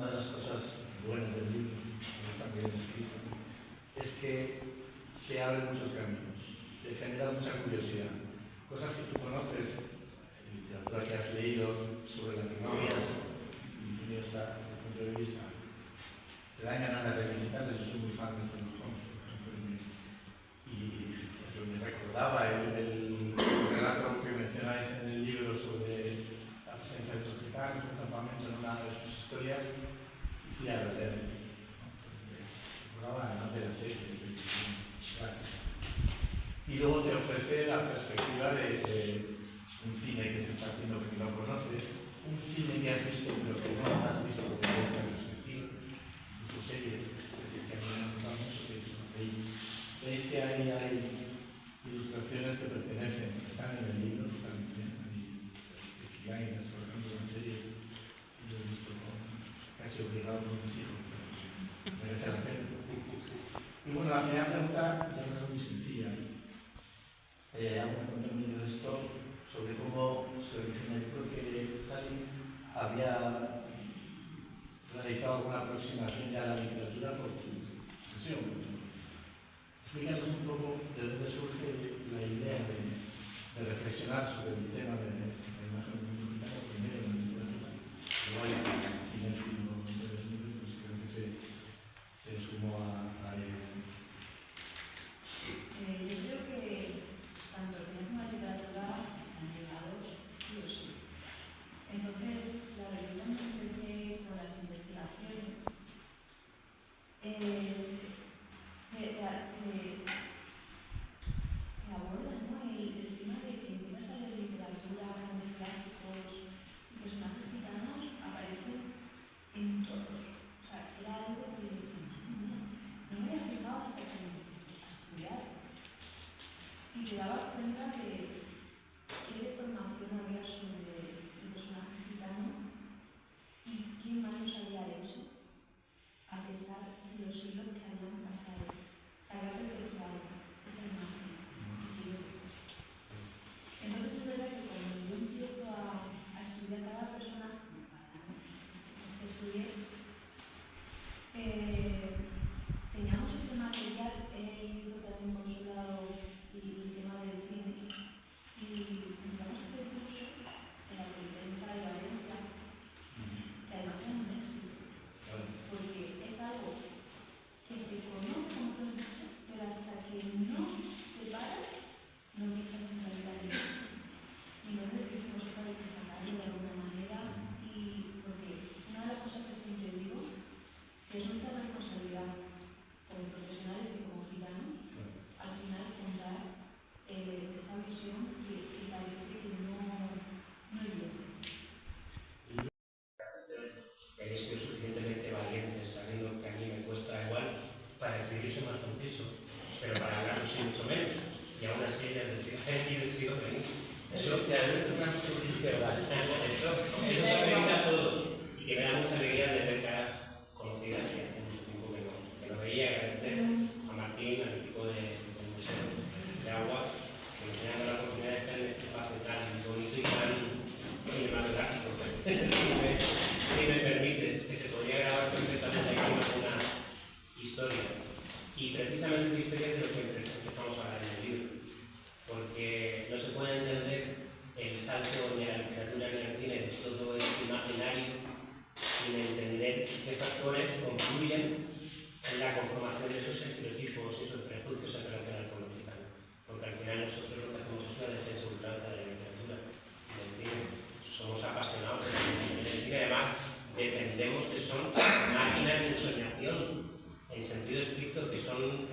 una de las cosas buenas del libro, que está bien escrito, es que te abre muchos caminos, te genera mucha curiosidad. Cosas que tú conoces, literatura que has leído sobre la que no habías tenido este punto de vista, te dan ganas de revisitarlo. Yo soy muy fan de Sherlock Holmes, por ejemplo, y pues, me recordaba el relato que mencionáis en el libro sobre la presencia de los gitanos, un campamento en una de sus historias, y fui a leer. Recordaba además de la serie clásica. Y luego te ofrece la perspectiva de un cine que se está haciendo que no conoces, un cine que has visto pero que no has visto desde esta perspectiva, incluso series que a mí me gustan mucho. Veis que ahí hay ilustraciones que pertenecen, que están en el libro, que están bien, y hay, por ejemplo, una serie que yo he visto casi obligado por mis hijos, pero merece la pena. Y bueno, la primera pregunta ya no es muy sencilla. Hago un contenido de esto sobre cómo se origina. Yo creo que Salim había realizado alguna aproximación ya a la literatura por tu profesión. Explícanos un poco de dónde surge la idea de reflexionar sobre el tema de la imagen documental, primero en la literatura, luego en el cinéfilo de los libros, pues creo que se sumó a ello. Yo creo que tanto el cine como la literatura están ligados sí o sí. Entonces, claro, yo cuando empecé con las investigaciones, te abordan, ¿no? El tema de que empiezas a leer literatura, grandes clásicos, personajes gitanos aparecen en todos. O sea, era algo que decía, madre mía, no me había fijado hasta que empecé a estudiar. Y te dabas cuenta de qué deformación había sobre el personaje gitano y quién más los había hecho, a pesar de los siglos que habían pasado. Se había perpetuado esa imagen y sigue. Entonces es verdad que cuando yo empiezo a estudiar cada personaje, que estudié, teníamos ese material, hizo también por su lado el tema del cine, y empezamos a hacer curso en la Politécnica de Valencia, que además era un éxito, porque es algo que se conoce, como tú has dicho, pero hasta que no te paras, no piensas en realidad en eso. Y entonces dijimos que hay que sacarlo de alguna manera, y porque una de las cosas que siempre digo, que es nuestra responsabilidad como profesionales y como gitanos, al final contar esta visión que parece que no iría. He sido suficientemente valiente sabiendo que a mí me cuesta igual para escribir soy más conciso, pero para hablar no soy mucho menos. Y aún así ella decidido venir. Eso se acredita todo. Y que me da mucha alegría de ver caras conocidas que hace mucho tiempo que no veía. Agradecer a Martín, al equipo del Museo de Agua, que me han dado la oportunidad de estar en este espacio tan bonito y tan cinematográfico. Si me permites, que se podría grabar perfectamente aquí una historia. Y precisamente la historia es de lo que empezamos a hablar en el libro. Porque no se puede entender el salto ni a la literatura ni al cine de todo este imaginario sin entender qué factores confluyen en la conformación de esos estereotipos y esos prejuicios en relación con lo gitano. Porque al final nosotros lo que hacemos es una defensa ultranza de la literatura y del cine. Somos apasionados en el cine, además defendemos que son máquinas de ensoñación en sentido estricto, que son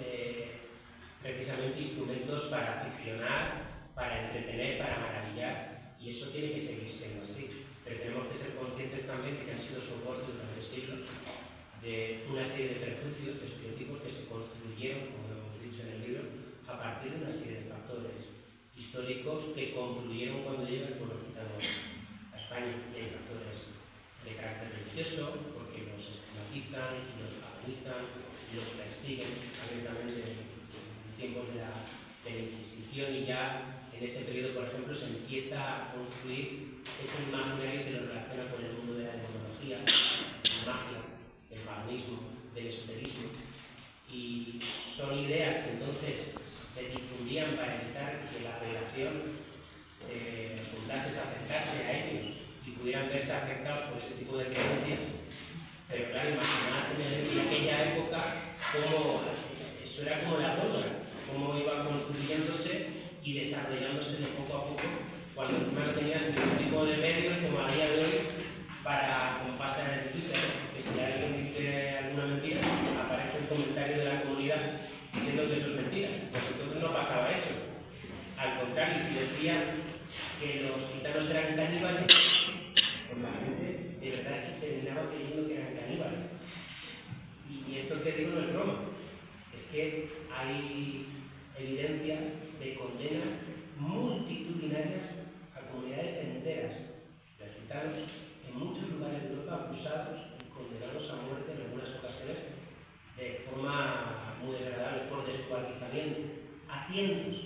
precisamente instrumentos para ficcionar, para entretener, para maravillar, y eso tiene que seguir siendo así. Pero tenemos que ser conscientes también de que han sido soporte durante siglos de una serie de prejuicios, de estereotipos que se construyeron, como lo hemos dicho en el libro, a partir de una serie de factores históricos que confluyeron cuando llega el pueblo gitano a España. Y hay factores de carácter religioso, porque los estigmatizan, los paganizan, los persiguen abiertamente en tiempos de la Inquisición, y ya en ese periodo, por ejemplo, se empieza a construir ese imaginario que lo relaciona con el mundo de la demonología, el magia, del paganismo, del esoterismo, y son ideas que entonces se difundían para evitar que la población se acercase a ellos y pudieran verse afectados por ese tipo de creencias. Pero claro, imaginad en aquella época cómo eso era como la pólvora, cómo iba construyéndose y desarrollándose de poco a poco, cuando encima no tenías ningún tipo de medios como a día de hoy para, como pasa en el Twitter, que si alguien dice alguna mentira, aparece un comentario de la comunidad diciendo que eso es mentira. Pues entonces no pasaba eso. Al contrario, si decían que los gitanos eran caníbales, pues la gente de verdad que terminaba creyendo que eran caníbales. Y esto que digo no es broma, es que hay evidencias de condenas multitudinarias a comunidades enteras de gitanos en muchos lugares de Europa acusados y condenados a muerte en algunas ocasiones de forma muy desagradable por descuartizamiento. A cientos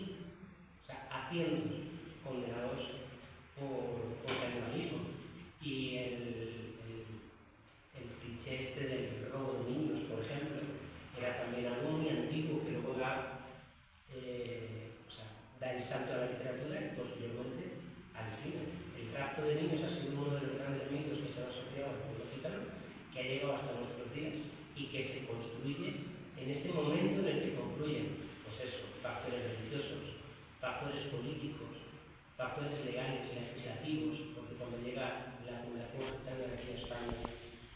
condenados por canibalismo. Y el cliché este del robo de niños, por ejemplo, era también algo muy antiguo que luego da el salto a la literatura y posteriormente al cine. El rapto de niños ha sido uno de los grandes mitos que se ha asociado al pueblo gitano, que ha llegado hasta nuestros días y que se construye en ese momento en el que confluyen, pues eso, factores religiosos, factores políticos, factores legales, legislativos, porque cuando llega la población gitana aquí a España,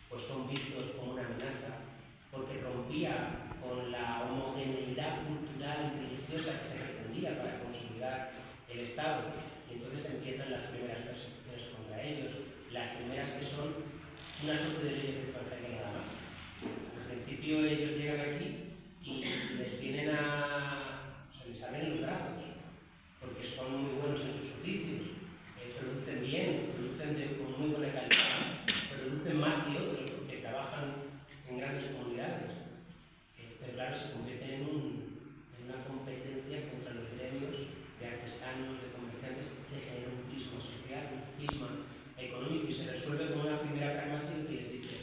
pues son vistos como una amenaza, porque rompía con la homogeneidad cultural y religiosa que se pretendía para consolidar el Estado. Y entonces empiezan las primeras persecuciones contra ellos, las primeras que son una suerte de leyes extranjeras nada más. Al principio ellos llegan aquí y les vienen les abren los brazos, porque son muy buenos en sus oficios, producen bien, producen con muy buena calidad, producen más que otros porque trabajan en grandes comunidades. Pero claro, se convierte en una competencia contra los gremios de artesanos, de comerciantes, se genera un cisma social, un cisma económico y se resuelve con una primera pragmática que les dice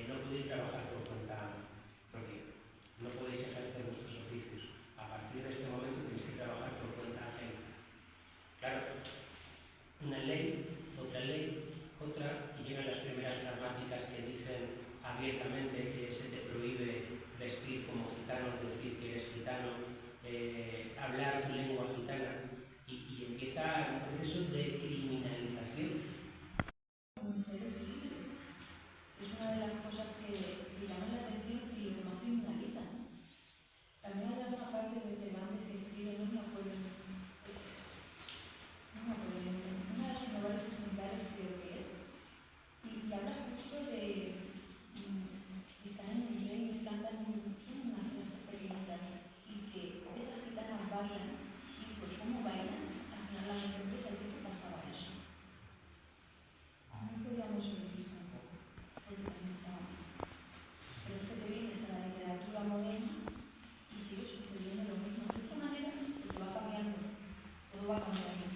no podéis trabajar por cuenta propia, no podéis ejercer vuestros oficios. A partir de este momento tenéis que trabajar por cuenta ajena. Claro, una ley, otra, y llegan las primeras pragmáticas que dicen abiertamente que se te prohíbe vestir como gitano, decir que eres gitano, hablar tu lengua gitana, y empieza un proceso de criminalización. Mujeres libres. Es una de las cosas que llaman la atención y lo que más criminalizan. También hay alguna parte de Cervantes que escribe, no me acuerdo, una de sus novelas ejemplares creo que es, y habla justo de están en un tren y cantan, son unas clases pequeñitas, y que esas gitanas bailan, y pues cómo bailan, al final la mujer empresa dice que pasaba eso. No podíamos olvidar un poco, porque también estaba mal. Pero es que te vienes a la literatura moderna y sigue sucediendo lo mismo. De esta manera, porque va cambiando, todo va cambiando.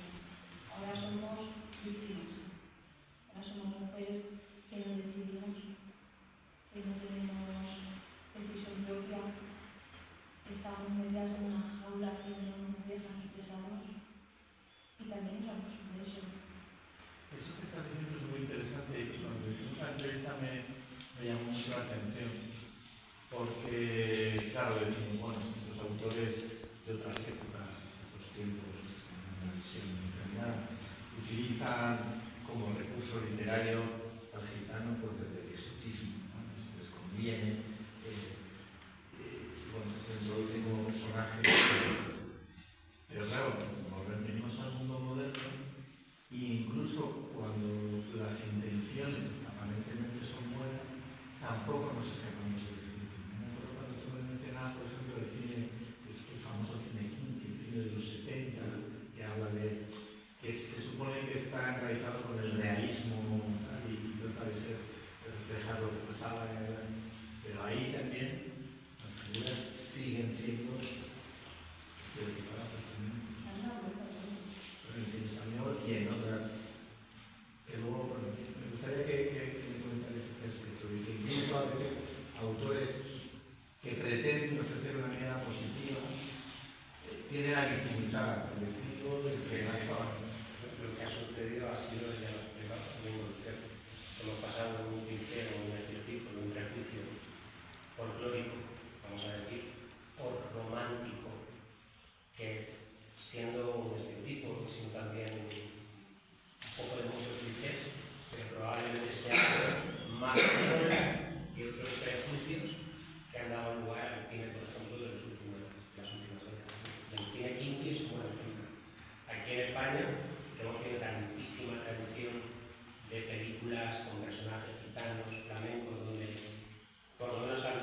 Ahora somos víctimas, ahora somos mujeres que no decidimos, que no tenemos decisión propia, que estamos metidas en una jaula que no nos dejan y pesamos, y también nos abusan de eso. Eso que estás diciendo es muy interesante y cuando hicimos la entrevista me llamó mucho la atención porque, claro, decimos, bueno, estos autores de otras épocas, de otros tiempos, una visión determinada, utilizan como recurso literario al gitano pues desde el exotismo, ¿no? Les conviene, bueno, se introducen como personajes, pero claro, venimos al mundo moderno e incluso cuando las intenciones aparentemente son buenas, tampoco nos escapamos del espíritu. Me acuerdo cuando tú me mencionabas, por ejemplo, el cine, el famoso cine Kinky, el cine de los 70, que habla de que se supone que está enraizado con el realismo y trata de reflejar lo que pasaba, pero ahí también las figuras siguen siendo estereotipadas totalmente. En el cine español y en otras. Que luego, bueno, me gustaría que me comentaras este aspecto tienden a victimizar al colectivo y que no estaban. Lo que ha sucedido ha sido, ya lo explicado, una evolución. Hemos pasado de un cliché o un estereotipo, de un prejuicio folclórico, vamos a decir, o romántico, que siendo un estereotipo, siendo también un poco de muchos clichés, pero probablemente sea más que otros prejuicios que han dado lugar al cine, por ejemplo, de las últimas décadas. El cine kinky es un buen ejemplo. Aquí en España, que hemos tenido tantísima tradición de películas con personajes gitanos, flamencos, donde por lo menos al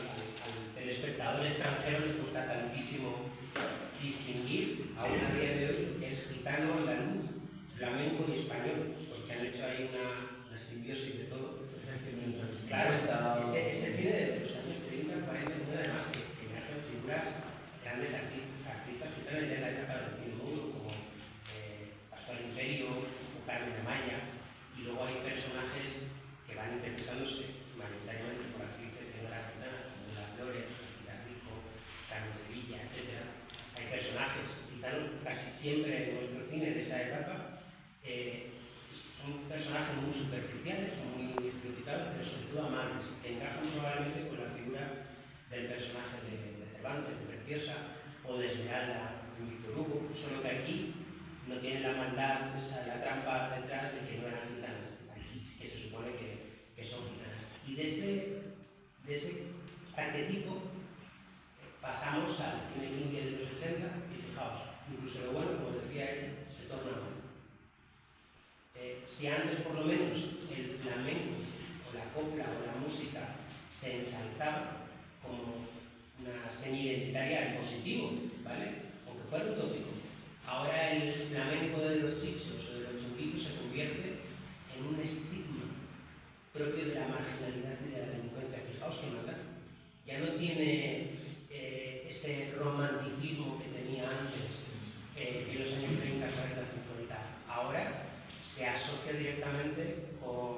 telespectador extranjero le gusta tantísimo distinguir, aún a día de hoy, es gitano, andaluz, flamenco y español, porque han hecho ahí una simbiosis de todo. Claro, ese cine de los años 30, 40, además que emergen figuras grandes artistas gitanas ya en la etapa del cine mudo, como Pastor Imperio o Carmen Amaya, y luego hay personajes que van interpretándose mayoritariamente por actrices de la gitana, como La Flores, Pilar Rico, Carmen Sevilla, etc. Hay personajes gitanos casi siempre en nuestro cine de esa etapa. Son personajes muy superficiales, muy estereotipados, pero sobre todo amables, que encajan probablemente con la figura del personaje de Cervantes, de Preciosa, o de Esmeralda, de Víctor Hugo, solo que aquí no tienen la maldad, la trampa detrás de que no eran gitanas. Aquí sí que se supone que son gitanas. Y de ese arquetipo pasamos al cine kinky de los 80 y fijaos, incluso lo bueno, como decía él, se torna mal. Si antes por lo menos el flamenco o la copla o la música se ensalzaba como una seña identitaria en positivo, ¿vale? Aunque fuera utópico. Ahora el flamenco de los chichos o de los chunguitos se convierte en un estigma propio de la marginalidad y de la delincuencia. Fijaos que maldad. Ya no tiene ese romanticismo que tenía antes en los años 30, 40, 50. Ahora se asocia directamente con